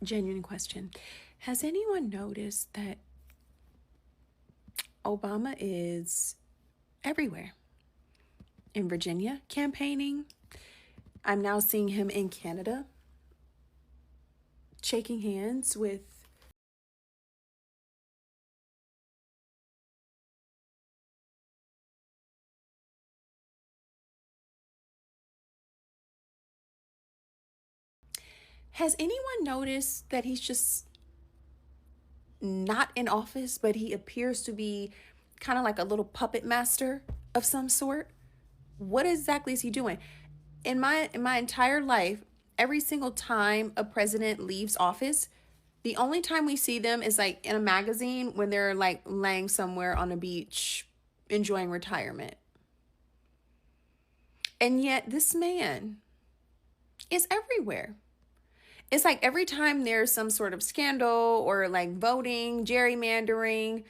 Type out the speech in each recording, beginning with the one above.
Genuine question. Has anyone noticed that Obama is everywhere? In Virginia, campaigning. I'm now seeing him in Canada, shaking hands with. Has anyone noticed that he's just not in office, but he appears to be kind of like a little puppet master of some sort? What exactly is he doing? In my entire life, every single time a president leaves office, the only time we see them is like in a magazine when they're like laying somewhere on a beach enjoying retirement. And yet this man is everywhere. It's like every time there's some sort of scandal or like voting, gerrymandering,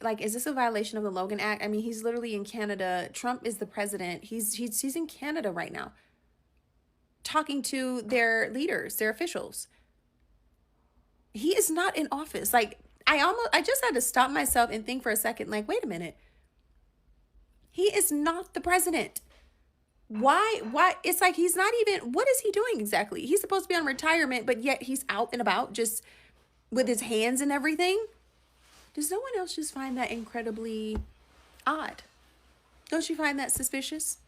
like, is this a violation of the Logan Act? I mean, he's literally in Canada. Trump is the president. He's in Canada right now, talking to their leaders, their officials. He is not in office. Like, I just had to stop myself and think for a second, like, wait a minute. He is not the president. Why? It's like he's not even, what is he doing exactly? He's supposed to be on retirement, but yet he's out and about just with his hands and everything. Does no one else just find that incredibly odd? Don't you find that suspicious?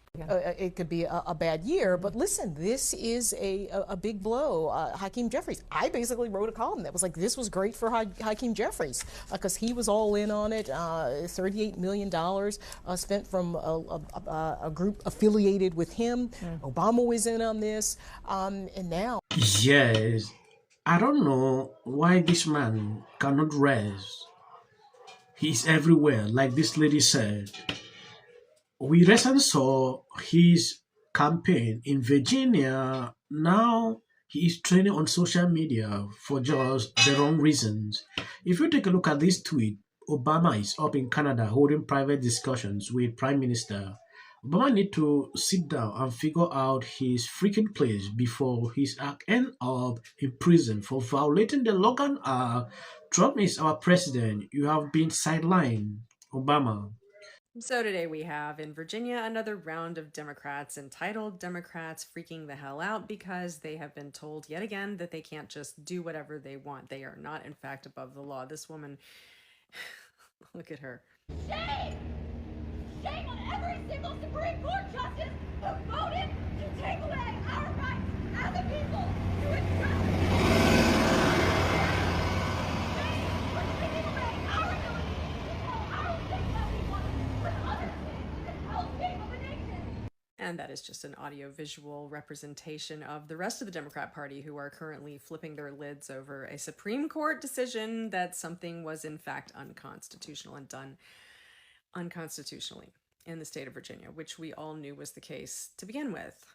It could be a bad year, but listen, this is a big blow. Hakeem Jeffries, I basically wrote a column that was like, this was great for Hakeem Jeffries because he was all in on it. $38 million spent from a group affiliated with him. Obama was in on this, and now. Yes, I don't know why this man cannot rest. He's everywhere, like this lady said. We recently saw his campaign in Virginia. Now he is training on social media for just the wrong reasons. If you take a look at this tweet, Obama is up in Canada holding private discussions with Prime Minister. Obama need to sit down and figure out his freaking place before he's end up in prison for violating the Logan Act. Trump is our president. You have been sidelined, Obama. So today we have in Virginia another round of Democrats entitled Democrats freaking the hell out because they have been told yet again that they can't just do whatever they want. They are not, in fact, above the law. This woman, look at her. Shame! Shame on every single Supreme Court justice who voted to take away our rights as a people to express. Shame for taking away our ability to tell our things that we want when others think is hellscape of a nation. And that is just an audio-visual representation of the rest of the Democrat Party who are currently flipping their lids over a Supreme Court decision that something was in fact unconstitutional and done unconstitutionally in the state of Virginia, which we all knew was the case to begin with.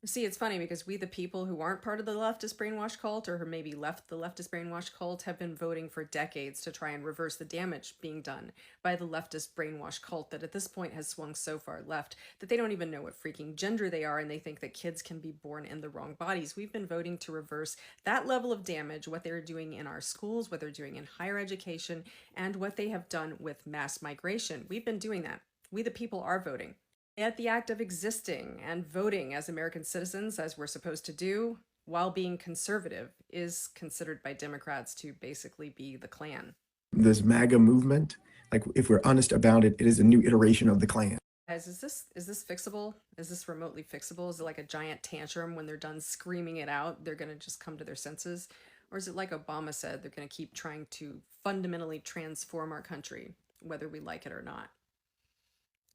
See, it's funny because we, the people who aren't part of the leftist brainwash cult or who maybe left the leftist brainwash cult, have been voting for decades to try and reverse the damage being done by the leftist brainwash cult that at this point has swung so far left that they don't even know what freaking gender they are and they think that kids can be born in the wrong bodies. We've been voting to reverse that level of damage, what they're doing in our schools, what they're doing in higher education, and what they have done with mass migration. We've been doing that. We, the people, are voting. Yet the act of existing and voting as American citizens, as we're supposed to do, while being conservative, is considered by Democrats to basically be the Klan. This MAGA movement, like if we're honest about it, it is a new iteration of the Klan. Guys, is this fixable? Is this remotely fixable? Is it like a giant tantrum when they're done screaming it out, they're going to just come to their senses? Or is it like Obama said, they're going to keep trying to fundamentally transform our country, whether we like it or not?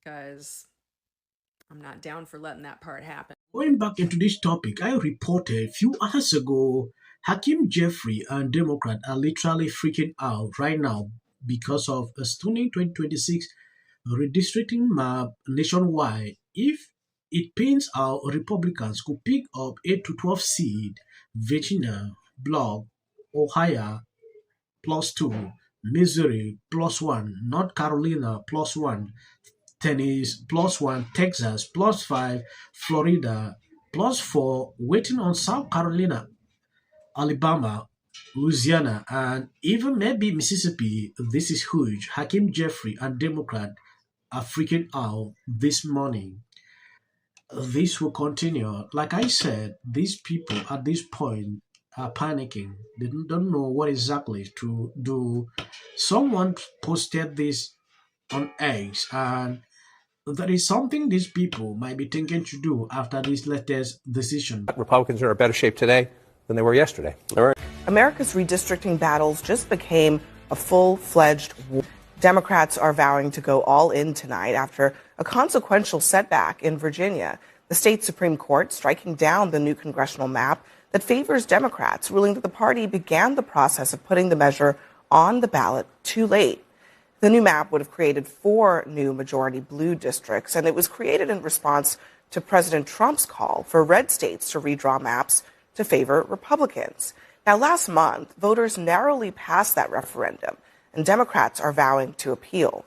Guys, I'm not down for letting that part happen. Going back into this topic, I reported a few hours ago, Hakeem Jeffrey and Democrat are literally freaking out right now because of a stunning 2026 redistricting map nationwide. If it pins out, Republicans could pick up 8 to 12 seed, Virginia, block, Ohio, +2, Missouri, +1, North Carolina, +1, Tennessee, +1, Texas, +5, Florida, +4, waiting on South Carolina. Alabama, Louisiana, and even maybe Mississippi. This is huge. Hakeem Jeffrey and Democrat are freaking out this morning. This will continue. Like I said, these people at this point are panicking. They don't know what exactly to do. Someone posted this on X, and that is something these people might be thinking to do after this latest decision. Republicans are in a better shape today than they were yesterday. All right. America's redistricting battles just became a full-fledged war. Democrats are vowing to go all in tonight after a consequential setback in Virginia. The state Supreme Court striking down the new congressional map that favors Democrats, ruling that the party began the process of putting the measure on the ballot too late. The new map would have created 4 new majority blue districts, and it was created in response to President Trump's call for red states to redraw maps to favor Republicans. Now, last month, voters narrowly passed that referendum, and Democrats are vowing to appeal.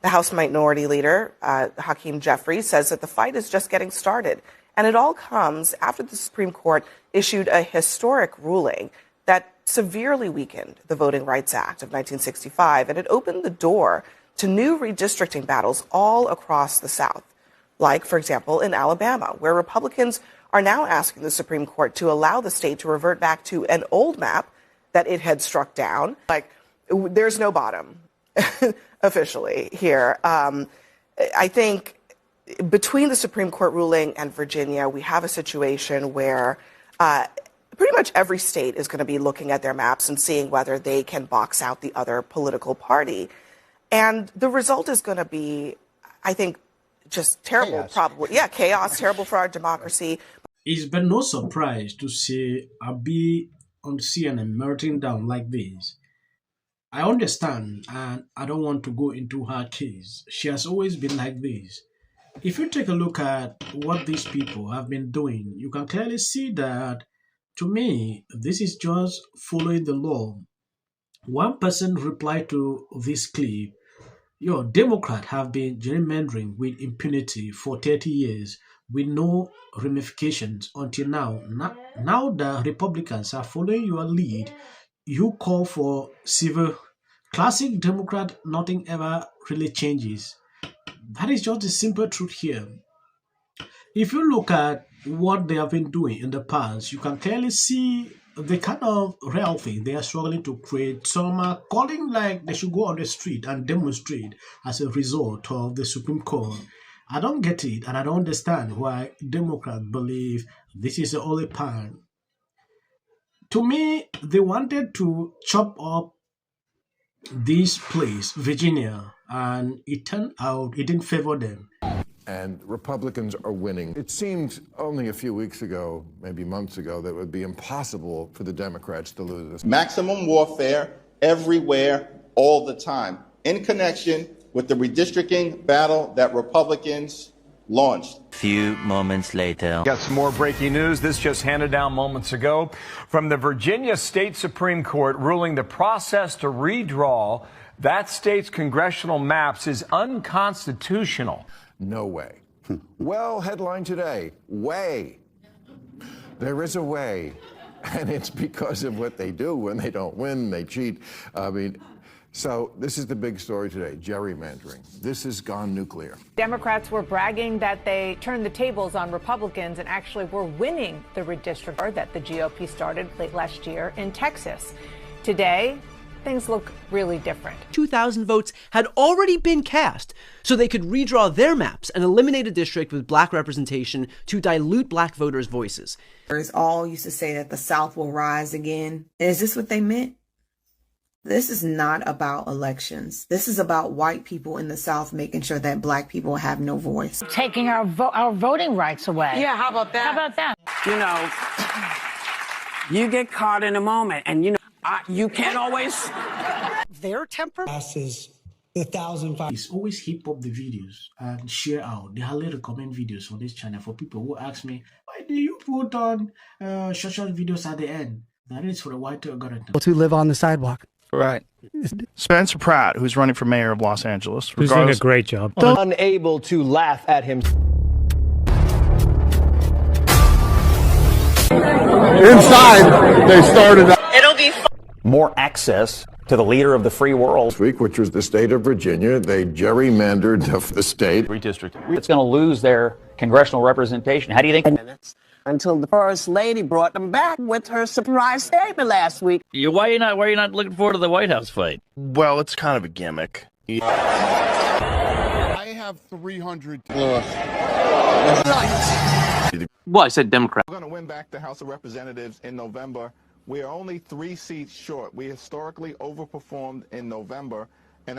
The House Minority Leader, Hakeem Jeffrey, says that the fight is just getting started, and it all comes after the Supreme Court issued a historic ruling that severely weakened the Voting Rights Act of 1965, and it opened the door to new redistricting battles all across the South, like, for example, in Alabama, where Republicans are now asking the Supreme Court to allow the state to revert back to an old map that it had struck down. Like, there's no bottom officially here. I think between the Supreme Court ruling and Virginia, we have a situation where pretty much every state is going to be looking at their maps and seeing whether they can box out the other political party. And the result is going to be, I think, just terrible, chaos. Probably. Yeah, chaos, terrible for our democracy. It's been no surprise to see Abby on CNN melting down like this. I understand, and I don't want to go into her case. She has always been like this. If you take a look at what these people have been doing, you can clearly see that, to me, this is just following the law. One person replied to this clip, "Your Democrats have been gerrymandering with impunity for 30 years with no ramifications until now. Now the Republicans are following your lead. You call for civil. Classic Democrat, nothing ever really changes." That is just the simple truth here. If you look at what they have been doing in the past, you can clearly see the kind of real thing they are struggling to create. Some are calling like they should go on the street and demonstrate as a result of the Supreme Court. I don't get it, and I don't understand why Democrats believe this is the only path. To me, they wanted to chop up this place, Virginia, and it turned out it didn't favor them. And Republicans are winning. It seemed only a few weeks ago, maybe months ago, that it would be impossible for the Democrats to lose this. Maximum warfare everywhere, all the time, in connection with the redistricting battle that Republicans launched. Few moments later. Got some more breaking news. This just handed down moments ago from the Virginia State Supreme Court ruling the process to redraw that state's congressional maps is unconstitutional. No way. Well, headline today, way. There is a way, and it's because of what they do when they don't win, they cheat. So this is the big story today, gerrymandering. This has gone nuclear. Democrats were bragging that they turned the tables on Republicans and actually were winning the redistricting that the GOP started late last year in Texas. Today, things look really different. 2,000 votes had already been cast, so they could redraw their maps and eliminate a district with black representation to dilute black voters' voices. All used to say that the South will rise again. Is this what they meant? This is not about elections. This is about white people in the South making sure that black people have no voice. Taking our voting rights away. Yeah, how about that? How about that? You get caught in a moment, and you can't always. Their temper passes 1,005. It's always hip hop the videos and share out. They highly recommend videos on this channel for people who ask me, why do you put on short videos at the end? That is for the white algorithm. To live on the sidewalk. Right. Spencer Pratt, who's running for mayor of Los Angeles. Who's doing a great job. Unable to laugh at him. Inside, they started. It'll be more access to the leader of the free world. This week, which was the state of Virginia, they gerrymandered the state. Redistricting. It's going to lose their congressional representation. How do you think? until the first lady brought them back with her surprise statement last week. Why are you not looking forward to the White House fight? Well, it's kind of a gimmick. I have 300. Well, I said Democrat. We're going to win back the House of Representatives in November. We are only 3 seats short. We historically overperformed in November.